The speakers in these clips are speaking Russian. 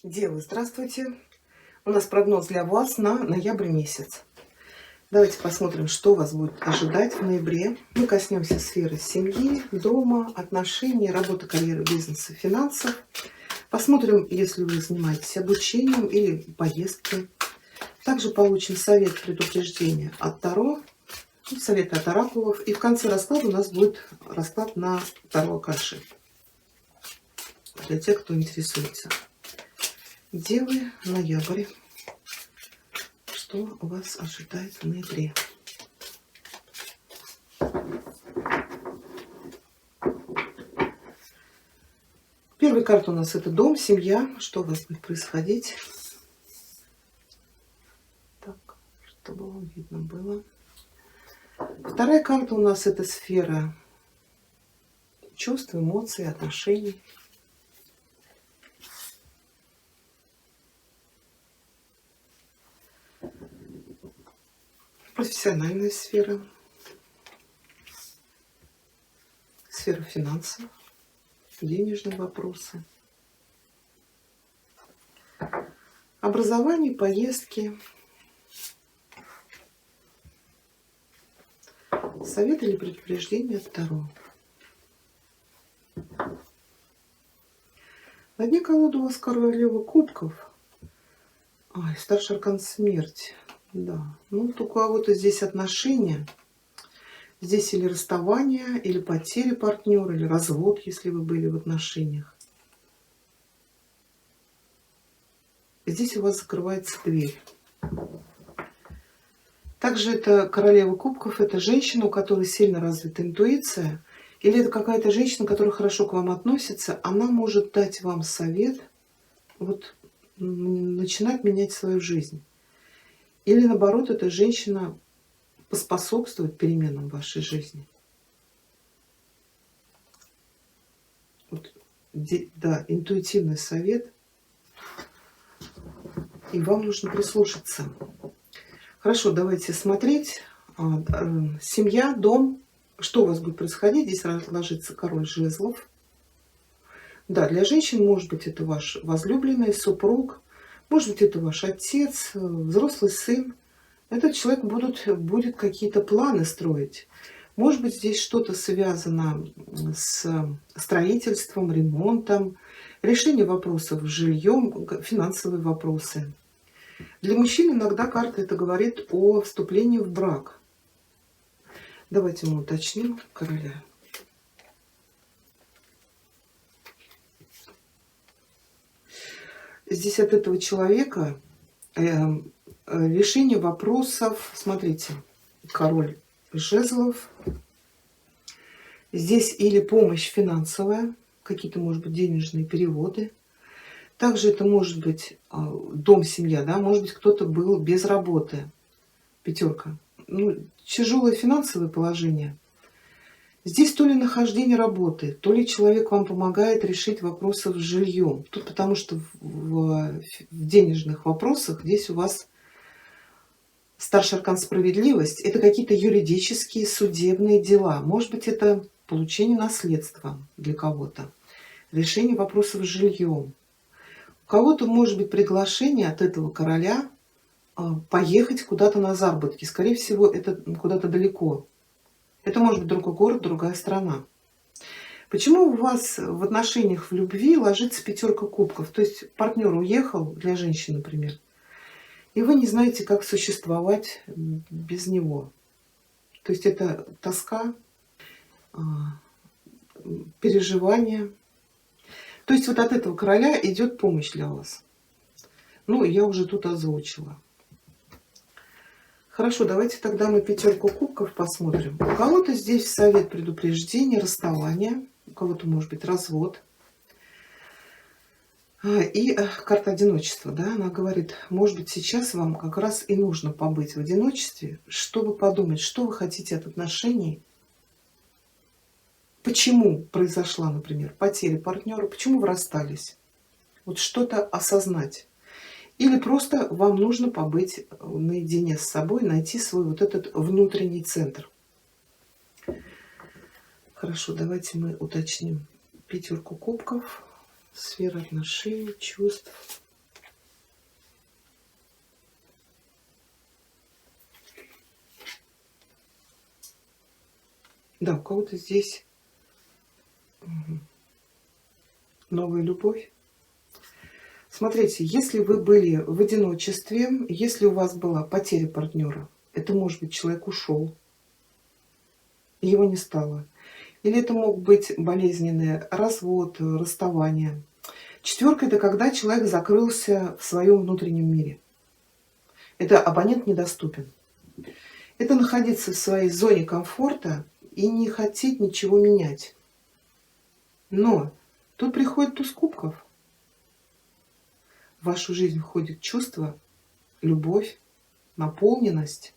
Девы, здравствуйте! У нас прогноз для вас на ноябрь месяц. Давайте посмотрим, что вас будет ожидать в ноябре. Мы коснемся сферы семьи, дома, отношений, работы, карьеры, бизнеса, финансов. Посмотрим, если вы занимаетесь обучением или поездкой. Также получим совет предупреждения от Таро, советы от оракулов. И в конце расклада у нас будет расклад на Таро Акаши. Для тех, кто интересуется. Девы, ноябрь. Что вас ожидает в ноябре? Первая карта у нас это дом, семья. Что у вас будет происходить? Так, чтобы вам видно было. Вторая карта у нас это сфера чувств, эмоций, отношений. Профессиональная сфера. Сфера финансов. Денежные вопросы. Образование, поездки. Совет или предупреждение от Таро. На дне колоды у вас королева кубков. Ай, старший аркан смерть. Да. Ну, вот у кого-то здесь отношения. Здесь или расставание, или потеря партнера, или развод, если вы были в отношениях. Здесь у вас закрывается дверь. Также это королева кубков, это женщина, у которой сильно развита интуиция. Или это какая-то женщина, которая хорошо к вам относится. Она может дать вам совет, вот начинать менять свою жизнь. Или наоборот, эта женщина поспособствует переменам в вашей жизни. Вот, да, интуитивный совет. И вам нужно прислушаться. Хорошо, давайте смотреть. Семья, дом. Что у вас будет происходить? Здесь ложится король жезлов. Да, для женщин, может быть, это ваш возлюбленный, супруг. Может быть, это ваш отец, взрослый сын. Этот человек будет какие-то планы строить. Может быть, здесь что-то связано с строительством, ремонтом, решением вопросов с жильем, финансовые вопросы. Для мужчин иногда карта это говорит о вступлении в брак. Давайте мы уточним короля. Здесь от этого человека решение вопросов. Смотрите, король жезлов. Здесь или помощь финансовая, какие-то, может быть, денежные переводы. Также это может быть дом, семья, да, может быть, кто-то был без работы. Пятерка. Ну, тяжелое финансовое положение. Здесь то ли нахождение работы, то ли человек вам помогает решить вопросы с жильем. Тут потому что в денежных вопросах здесь у вас старший аркан справедливость. Это какие-то юридические, судебные дела. Может быть, это получение наследства для кого-то. Решение вопросов с жильем. У кого-то может быть приглашение от этого короля поехать куда-то на заработки. Скорее всего, это куда-то далеко. Это может быть другой город, другая страна. Почему у вас в отношениях в любви ложится пятерка кубков? То есть партнер уехал, для женщины, например, и вы не знаете, как существовать без него. То есть это тоска, переживания. То есть вот от этого короля идет помощь для вас. Ну, я уже тут озвучила. Хорошо, давайте тогда мы пятерку кубков посмотрим. У кого-то здесь совет предупреждения, расставания. У кого-то может быть развод. И карта одиночества, да, она говорит, может быть, сейчас вам как раз и нужно побыть в одиночестве, чтобы подумать, что вы хотите от отношений. Почему произошла, например, потеря партнера, почему вы расстались? Вот что-то осознать. Или просто вам нужно побыть наедине с собой, найти свой вот этот внутренний центр. Хорошо, давайте мы уточним пятерку кубков, сфера отношений, чувств. Да, у кого-то здесь новая любовь. Смотрите, если вы были в одиночестве, если у вас была потеря партнера, это может быть человек ушел, его не стало. Или это мог быть болезненный развод, расставание. Четверка — это когда человек закрылся в своем внутреннем мире. Это абонент недоступен. Это находиться в своей зоне комфорта и не хотеть ничего менять. Но тут приходит туз кубков. В вашу жизнь входит чувство, любовь, наполненность.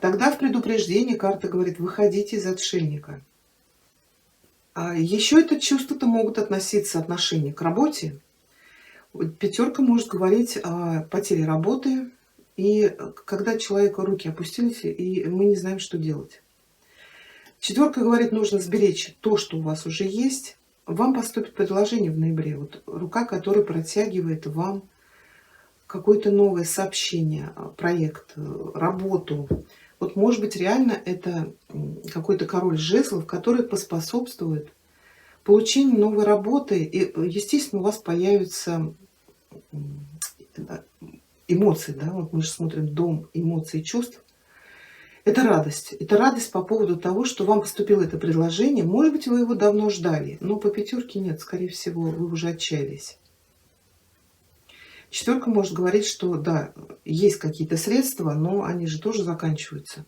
Тогда в предупреждении карта говорит: выходите из отшельника. А еще это чувство-то могут относиться отношения к работе. Вот пятерка может говорить о потере работы, и когда человека руки опустились, и мы не знаем, что делать. Четверка говорит, нужно сберечь то, что у вас уже есть. Вам поступит предложение в ноябре. Вот рука, которая протягивает вам какое-то новое сообщение, проект, работу. Вот может быть реально это какой-то король жезлов, который поспособствует получению новой работы. И, естественно, у вас появятся эмоции. Да? Вот мы же смотрим дом эмоций и чувств. Это радость. Это радость по поводу того, что вам поступило это предложение. Может быть, вы его давно ждали, но по пятерке нет. Скорее всего, вы уже отчаялись. Четверка может говорить, что да, есть какие-то средства, но они же тоже заканчиваются.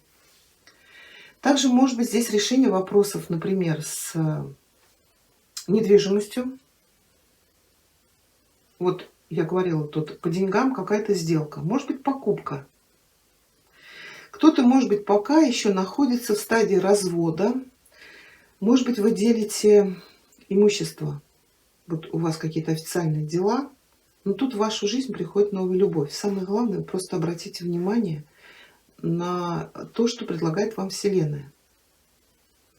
Также может быть здесь решение вопросов, например, с недвижимостью. Вот я говорила, тут по деньгам какая-то сделка. Может быть, покупка. Кто-то, может быть, пока еще находится в стадии развода. Может быть, вы делите имущество. Вот у вас какие-то официальные дела. Но тут в вашу жизнь приходит новая любовь. Самое главное, просто обратите внимание на то, что предлагает вам Вселенная.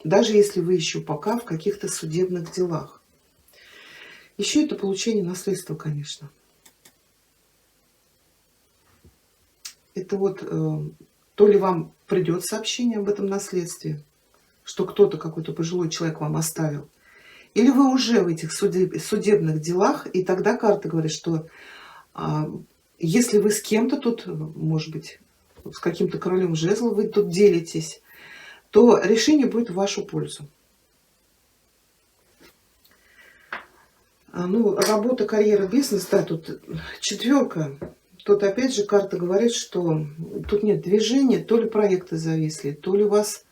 Даже если вы еще пока в каких-то судебных делах. Еще это получение наследства, конечно. Это вот то ли вам придет сообщение об этом наследстве, что кто-то, какой-то пожилой человек вам оставил, или вы уже в этих судебных делах, и тогда карта говорит, что если вы с кем-то тут, может быть, с каким-то королем жезлов, вы тут делитесь, то решение будет в вашу пользу. Ну, работа, карьера, бизнес, да, тут четверка. Тут опять же карта говорит, что тут нет движения, то ли проекты зависли, то ли вас,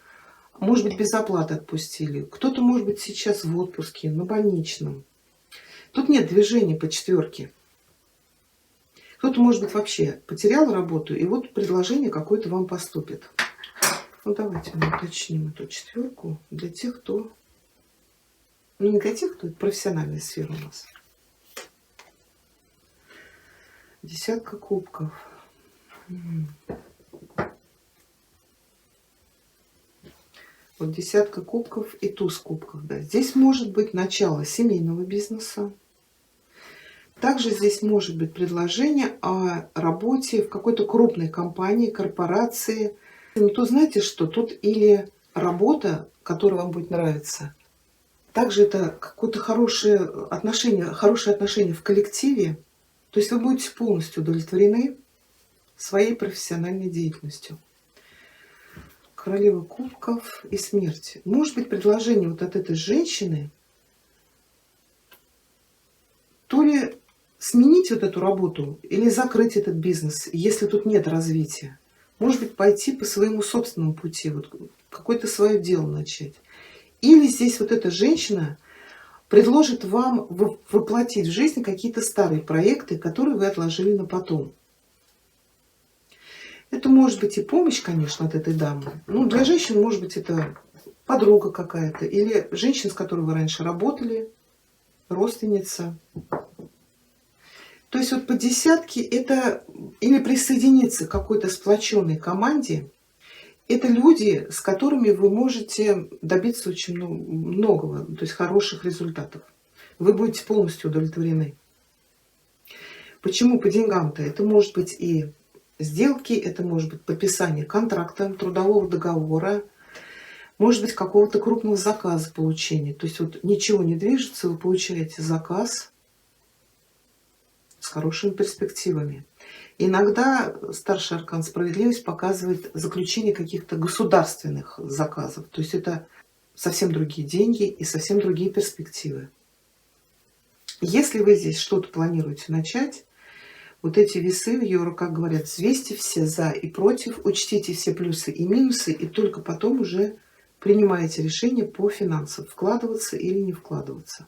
может быть, без оплаты отпустили. Кто-то, может быть, сейчас в отпуске, на больничном. Тут нет движения по четверке. Кто-то, может быть, вообще потерял работу, и вот предложение какое-то вам поступит. Ну, давайте мы уточним эту четверку для тех, кто... Ну, не для тех, кто... Это профессиональная сфера у нас. Десятка кубков. Вот десятка кубков и туз кубков. Да. Здесь может быть начало семейного бизнеса. Также здесь может быть предложение о работе в какой-то крупной компании, корпорации. Ну, то знаете что? Тут или работа, которая вам будет нравиться. Также это какое-то хорошее отношение в коллективе. То есть вы будете полностью удовлетворены своей профессиональной деятельностью. Королева кубков и смерть. Может быть, предложение вот от этой женщины то ли сменить вот эту работу, или закрыть этот бизнес, если тут нет развития. Может быть, пойти по своему собственному пути, вот какое-то свое дело начать. Или здесь вот эта женщина предложит вам воплотить в жизнь какие-то старые проекты, которые вы отложили на потом. Это может быть и помощь, конечно, от этой дамы. Ну, для женщин, может быть, это подруга какая-то. Или женщина, с которой вы раньше работали, родственница. То есть вот по десятке это или присоединиться к какой-то сплоченной команде. Это люди, с которыми вы можете добиться очень многого, то есть хороших результатов. Вы будете полностью удовлетворены. Почему по деньгам-то? Это может быть и сделки, это может быть подписание контракта, трудового договора, Может быть, какого-то крупного заказа получения. То есть вот ничего не движется, вы получаете заказ с хорошими перспективами. Иногда старший аркан справедливость показывает заключение каких-то государственных заказов. То есть это совсем другие деньги и совсем другие перспективы. Если вы здесь что-то планируете начать, вот эти весы в ее руках говорят: взвесьте все за и против, учтите все плюсы и минусы, и только потом уже принимаете решение по финансам, вкладываться или не вкладываться.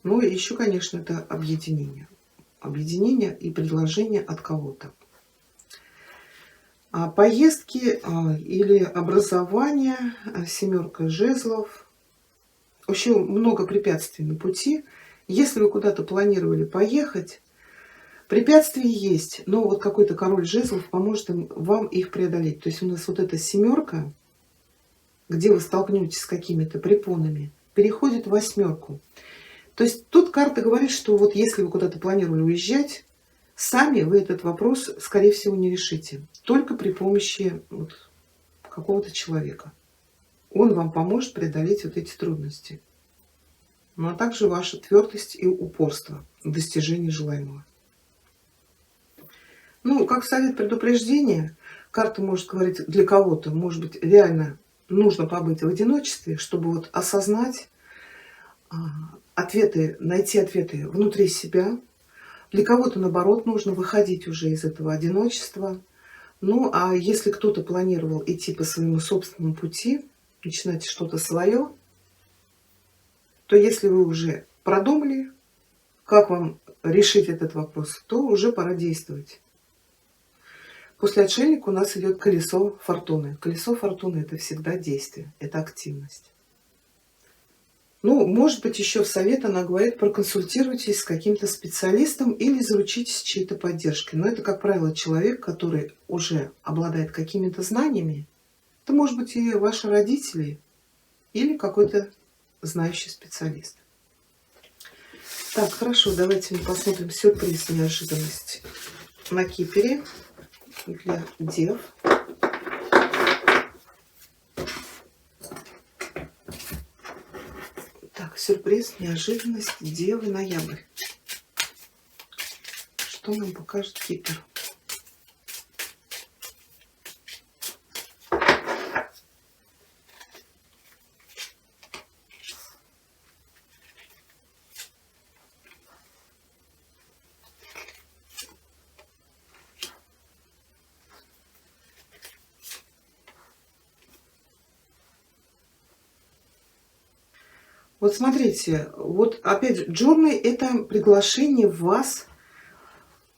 Ну и еще, конечно, это объединение. Объединение и предложение от кого-то. Поездки или образование, семерка жезлов. Вообще много препятствий на пути. Если вы куда-то планировали поехать, препятствия есть, но вот какой-то король жезлов поможет вам их преодолеть. То есть у нас вот эта семерка, где вы столкнетесь с какими-то препонами, переходит в восьмерку. То есть тут карта говорит, что вот если вы куда-то планировали уезжать, сами вы этот вопрос, скорее всего, не решите. Только при помощи вот какого-то человека. Он вам поможет преодолеть вот эти трудности. Ну а также ваша твердость и упорство в достижении желаемого. Ну, как совет предупреждения, карта может говорить для кого-то, может быть, реально нужно побыть в одиночестве, чтобы вот осознать ответы, найти ответы внутри себя. Для кого-то, наоборот, нужно выходить уже из этого одиночества. Ну, а если кто-то планировал идти по своему собственному пути, начинать что-то свое, то если вы уже продумали, как вам решить этот вопрос, то уже пора действовать. После отшельника у нас идет колесо фортуны. Колесо фортуны — это всегда действие, это активность. Ну, может быть, еще в совет она говорит: проконсультируйтесь с каким-то специалистом или заручитесь чьей-то поддержкой. Но это, как правило, человек, который уже обладает какими-то знаниями. Это может быть и ваши родители, или какой-то знающий специалист. Так, хорошо, давайте мы посмотрим сюрприз, неожиданность на Кипере для дев. Так, сюрприз, неожиданность, девы, ноябрь. Что нам покажет Кипер? Вот смотрите, вот опять же, journey — это приглашение вас.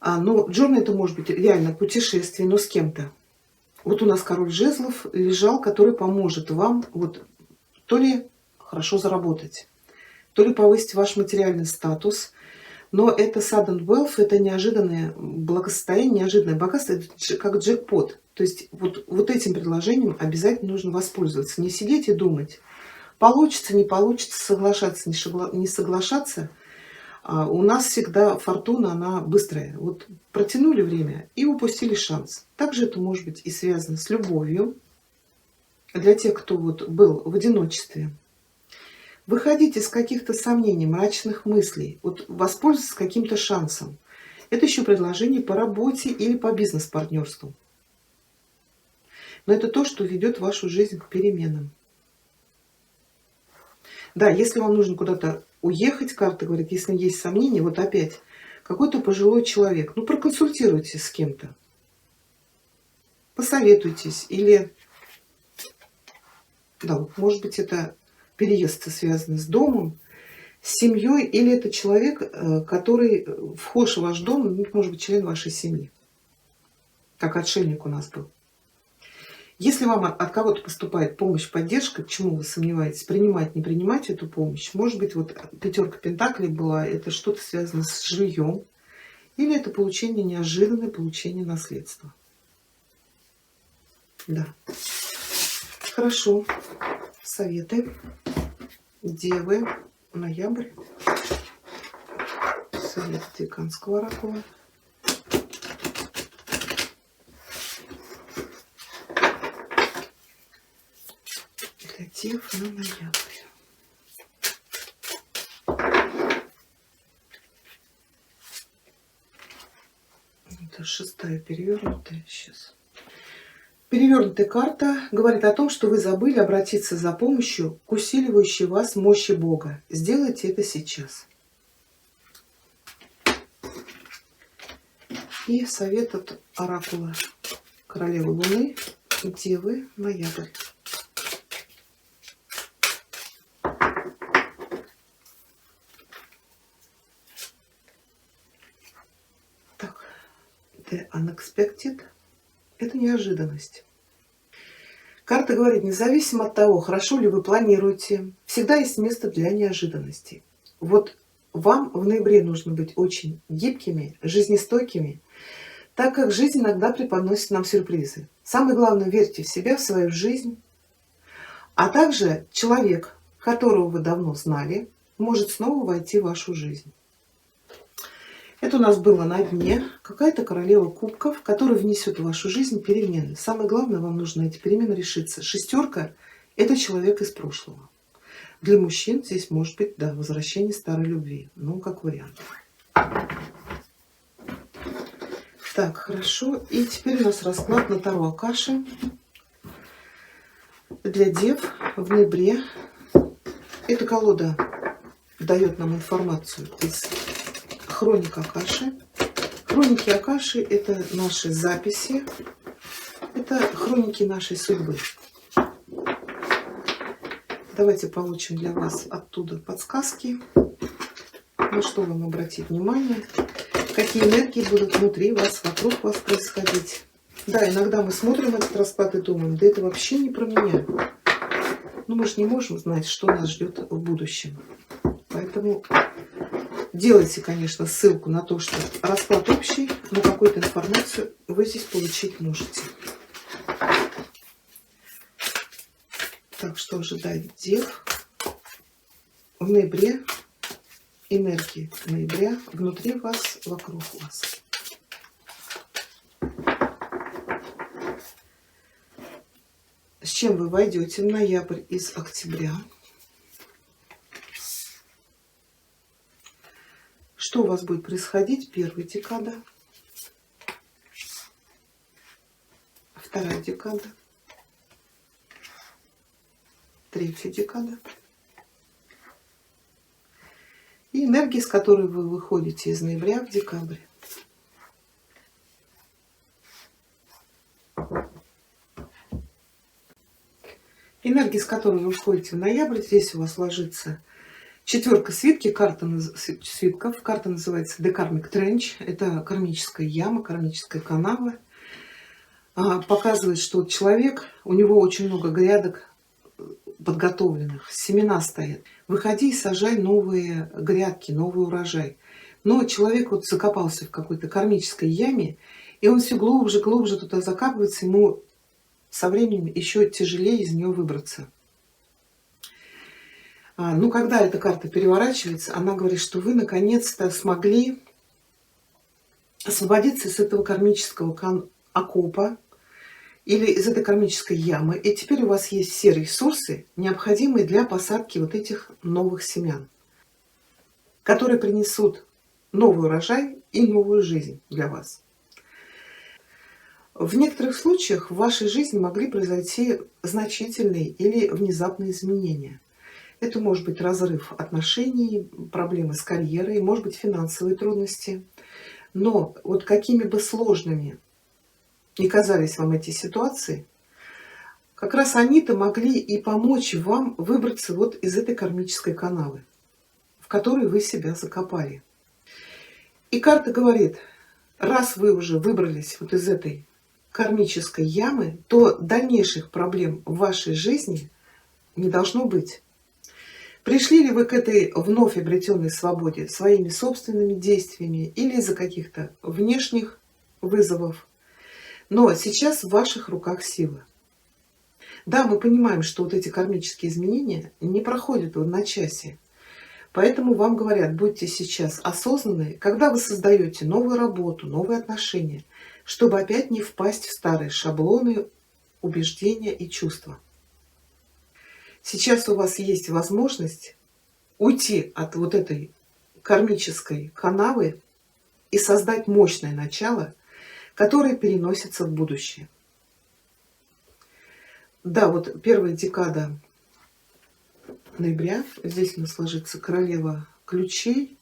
Ну, journey — это может быть реально путешествие, но с кем-то. Вот у нас король жезлов лежал, который поможет вам вот то ли хорошо заработать, то ли повысить ваш материальный статус. Но это sudden wealth, это неожиданное благосостояние, неожиданное богатство, это как джекпот. То есть вот этим предложением обязательно нужно воспользоваться. Не сидеть и думать, получится, не получится, соглашаться, не соглашаться. У нас всегда фортуна, она быстрая. Вот протянули время и упустили шанс. Также это может быть и связано с любовью. Для тех, кто вот был в одиночестве. Выходить из каких-то сомнений, мрачных мыслей. Вот воспользоваться каким-то шансом. Это еще предложение по работе или по бизнес-партнерству. Но это то, что ведет вашу жизнь к переменам. Да, если вам нужно куда-то уехать, карта говорит, если есть сомнения, вот опять, какой-то пожилой человек, ну проконсультируйтесь с кем-то, посоветуйтесь, или, да, вот, может быть, это переезд связан с домом, с семьей, или это человек, который вхож в ваш дом, ну, может быть, член вашей семьи, как отшельник у нас был. Если вам от кого-то поступает помощь, поддержка, к чему вы сомневаетесь, принимать, не принимать эту помощь, может быть, вот пятерка пентаклей была, это что-то связано с жильем, или это получение неожиданное, получение наследства. Да. Хорошо. Советы. Девы. Ноябрь. Совет Деканского оракула. Дев на ноябрь. Это шестая перевернутая сейчас. Перевернутая карта говорит о том, что вы забыли обратиться за помощью к усиливающей вас мощи Бога. Сделайте это сейчас. И совет от оракула Королевы Луны, Девы, ноябрь. Так, The Unexpected – это неожиданность. Карта говорит, независимо от того, хорошо ли вы планируете, всегда есть место для неожиданностей. Вот вам в ноябре нужно быть очень гибкими, жизнестойкими, так как жизнь иногда преподносит нам сюрпризы. Самое главное, верьте в себя, в свою жизнь. А также человек, которого вы давно знали, может снова войти в вашу жизнь. Это у нас было на дне. Какая-то королева кубков, которая внесет в вашу жизнь перемены. Самое главное, вам нужно эти перемены решиться. Шестерка – это человек из прошлого. Для мужчин здесь может быть, да, возвращение старой любви. Ну, как вариант. Так, хорошо. И теперь у нас расклад на Таро Акаши для дев в ноябре. Эта колода дает нам информацию из хроник Акаши. Хроники Акаши – это наши записи, это хроники нашей судьбы. Давайте получим для вас оттуда подсказки. На что вам обратить внимание? Какие энергии будут внутри вас, вокруг вас происходить. Да, иногда мы смотрим этот расклад и думаем, да это вообще не про меня. Но мы же не можем знать, что нас ждет в будущем. Поэтому делайте, конечно, ссылку на то, что расклад общий, но какую-то информацию вы здесь получить можете. Так, что ожидает дев в ноябре? Энергии ноября внутри вас, вокруг вас. С чем вы войдете в ноябрь из октября? Что у вас будет происходить? Первая декада, вторая декада, третья декада. И энергии, с которой вы выходите из ноября в декабрь. Энергии, с которой вы входите в ноябрь, здесь у вас ложится четверка свитки, карта свитков. Карта называется The Karmic Trench. Это кармическая яма, кармическая канава. Показывает, что человек, у него очень много грядок подготовленных, семена стоят. Выходи и сажай новые грядки, новый урожай. Но человек вот закопался в какой-то кармической яме, и он все глубже, глубже туда закапывается, ему со временем еще тяжелее из нее выбраться. Ну, когда эта карта переворачивается, она говорит, что вы наконец-то смогли освободиться из этого кармического окопа или из этой кармической ямы, и теперь у вас есть все ресурсы, необходимые для посадки вот этих новых семян, которые принесут новый урожай и новую жизнь для вас. В некоторых случаях в вашей жизни могли произойти значительные или внезапные изменения. Это может быть разрыв отношений, проблемы с карьерой, может быть финансовые трудности. Но вот какими бы сложными ни казались вам эти ситуации, как раз они-то могли и помочь вам выбраться вот из этой кармической канавы, в которой вы себя закопали. И карта говорит, раз вы уже выбрались вот из этой кармической ямы, то дальнейших проблем в вашей жизни не должно быть. Пришли ли вы к этой вновь обретенной свободе своими собственными действиями или из-за каких-то внешних вызовов? Но сейчас в ваших руках сила. Да, мы понимаем, что вот эти кармические изменения не проходят в одночасье. Поэтому вам говорят, будьте сейчас осознанны, когда вы создаете новую работу, новые отношения, чтобы опять не впасть в старые шаблоны, убеждения и чувства. Сейчас у вас есть возможность уйти от вот этой кармической канавы и создать мощное начало, которое переносится в будущее. Да, вот первая декада ноября, здесь у нас ложится королева ключей.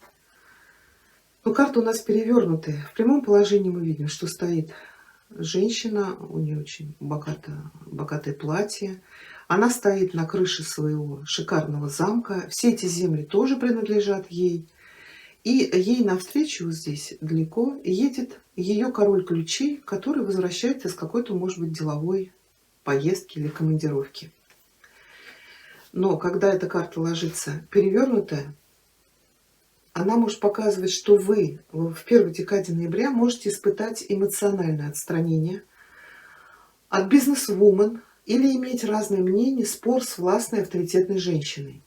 Но карты у нас перевернутые. В прямом положении мы видим, что стоит женщина, у нее очень богатое платье. Она стоит на крыше своего шикарного замка. Все эти земли тоже принадлежат ей. И ей навстречу вот здесь далеко едет ее король ключей, который возвращается с какой-то, может быть, деловой поездки или командировки. Но когда эта карта ложится перевернутая, она может показывать, что вы в первой декаде ноября можете испытать эмоциональное отстранение от бизнес-вумен или иметь разные мнения, спор с властной авторитетной женщиной.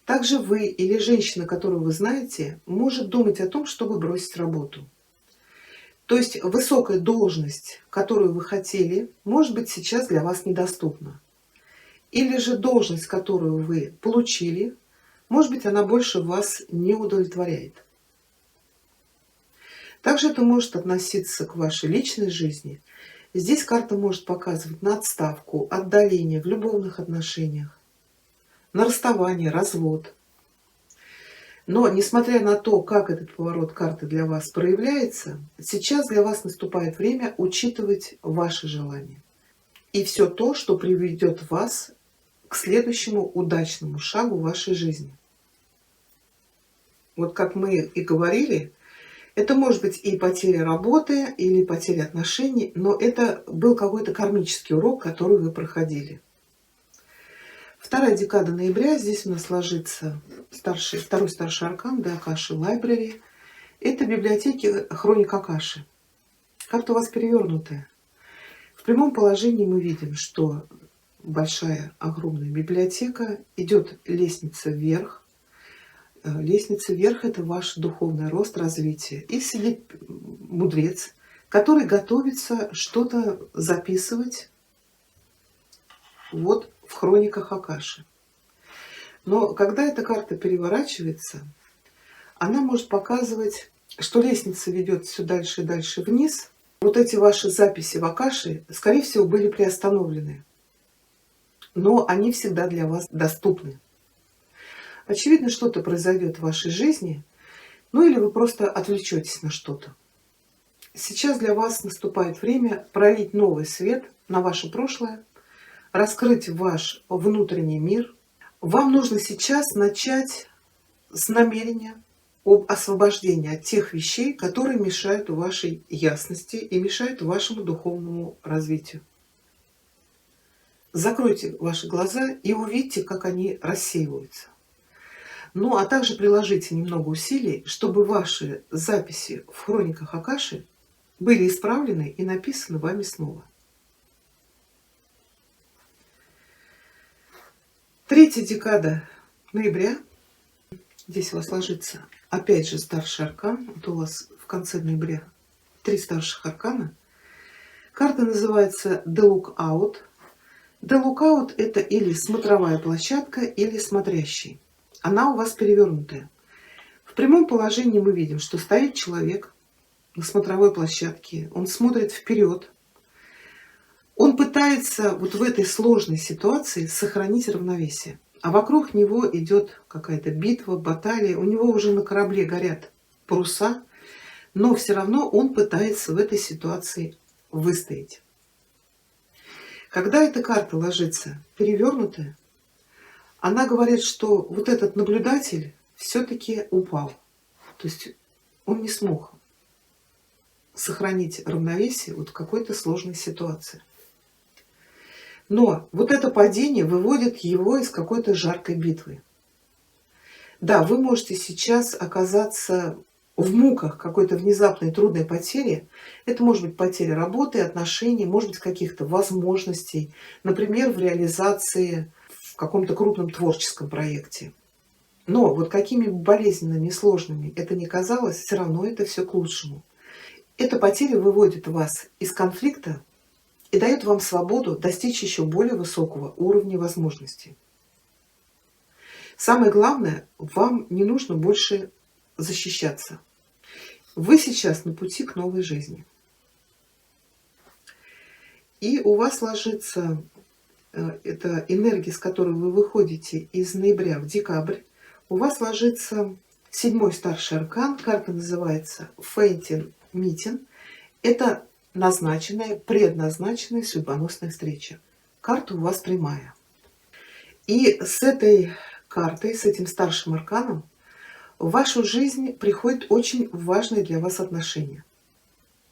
Также вы или женщина, которую вы знаете, может думать о том, чтобы бросить работу. То есть высокая должность, которую вы хотели, может быть сейчас для вас недоступна. Или же должность, которую вы получили, может быть, она больше вас не удовлетворяет. Также это может относиться к вашей личной жизни. Здесь карта может показывать на отставку, отдаление в любовных отношениях, на расставание, развод. Но, несмотря на то, как этот поворот карты для вас проявляется, сейчас для вас наступает время учитывать ваши желания. И все то, что приведет вас к следующему удачному шагу в вашей жизни. Вот как мы и говорили, это может быть и потеря работы, или потеря отношений, но это был какой-то кармический урок, который вы проходили. Вторая декада ноября, здесь у нас ложится второй старший аркан, да, Акаши Лайбрери. Это библиотеки Хроник Акаши. Карта у вас перевернутая. В прямом положении мы видим, что большая, огромная библиотека, идет лестница вверх. Лестница вверх — это ваш духовный рост, развитие. И сидит мудрец, который готовится что-то записывать вот в хрониках Акаши. Но когда эта карта переворачивается, она может показывать, что лестница ведет все дальше и дальше вниз. Вот эти ваши записи в Акаши, скорее всего, были приостановлены. Но они всегда для вас доступны. Очевидно, что-то произойдет в вашей жизни, ну или вы просто отвлечетесь на что-то. Сейчас для вас наступает время пролить новый свет на ваше прошлое, раскрыть ваш внутренний мир. Вам нужно сейчас начать с намерения об освобождении от тех вещей, которые мешают вашей ясности и мешают вашему духовному развитию. Закройте ваши глаза и увидьте, как они рассеиваются. Ну, а также приложите немного усилий, чтобы ваши записи в хрониках Акаши были исправлены и написаны вами снова. Третья декада ноября. Здесь у вас ложится опять же старший аркан. Это у вас в конце ноября 3 старших аркана. Карта называется The Lookout. The Lookout — это или смотровая площадка, или смотрящий. Она у вас перевернутая. В прямом положении мы видим, что стоит человек на смотровой площадке. Он смотрит вперед. Он пытается вот в этой сложной ситуации сохранить равновесие. А вокруг него идет какая-то битва, баталия. У него уже на корабле горят паруса. Но все равно он пытается в этой ситуации выстоять. Когда эта карта ложится перевернутая, она говорит, что вот этот наблюдатель все-таки упал. То есть он не смог сохранить равновесие вот в какой-то сложной ситуации. Но вот это падение выводит его из какой-то жаркой битвы. Да, вы можете сейчас оказаться в муках какой-то внезапной трудной потери. Это может быть потеря работы, отношений, может быть каких-то возможностей, например, в реализации в каком-то крупном творческом проекте. Но вот какими бы болезненными и сложными это ни казалось, все равно это все к лучшему. Эта потеря выводит вас из конфликта и дает вам свободу достичь еще более высокого уровня возможностей. Самое главное, вам не нужно больше защищаться. Вы сейчас на пути к новой жизни. И у вас ложится эта энергия, с которой вы выходите из ноября в декабрь, у вас ложится 7-й старший аркан. Карта называется Фейтин Митин. Это назначенная, предназначенная судьбоносная встреча. Карта у вас прямая. И с этой картой, с этим старшим арканом, в вашу жизнь приходят очень важные для вас отношения.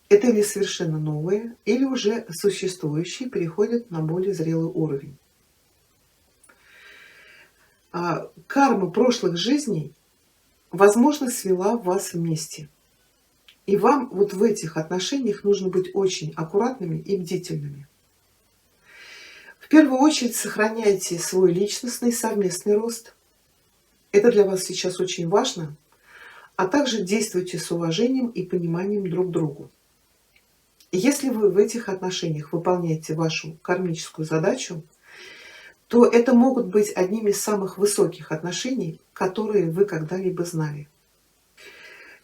Это или совершенно новые, или уже существующие переходят на более зрелый уровень. Карма прошлых жизней, возможно, свела вас вместе. И вам вот в этих отношениях нужно быть очень аккуратными и бдительными. В первую очередь сохраняйте свой личностный совместный рост. Это для вас сейчас очень важно. А также действуйте с уважением и пониманием друг к другу. Если вы в этих отношениях выполняете вашу кармическую задачу, то это могут быть одними из самых высоких отношений, которые вы когда-либо знали.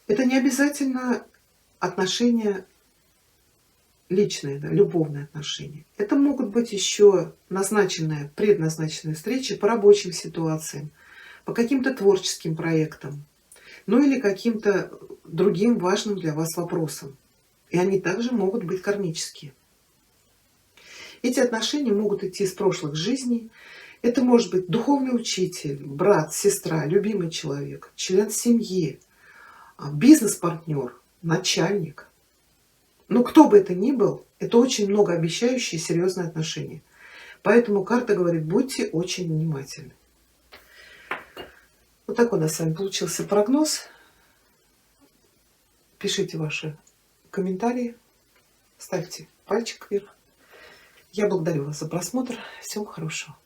Это не обязательно отношения личные, да, любовные отношения. Это могут быть еще назначенные, предназначенные встречи по рабочим ситуациям, по каким-то творческим проектам, ну или каким-то другим важным для вас вопросам. И они также могут быть кармические. Эти отношения могут идти из прошлых жизней. Это может быть духовный учитель, брат, сестра, любимый человек, член семьи, бизнес-партнер, начальник. Но кто бы это ни был, это очень многообещающие серьезные отношения. Поэтому карта говорит, будьте очень внимательны. Вот такой у нас с вами получился прогноз. Пишите ваши комментарии, ставьте пальчик вверх. Я благодарю вас за просмотр. Всего хорошего.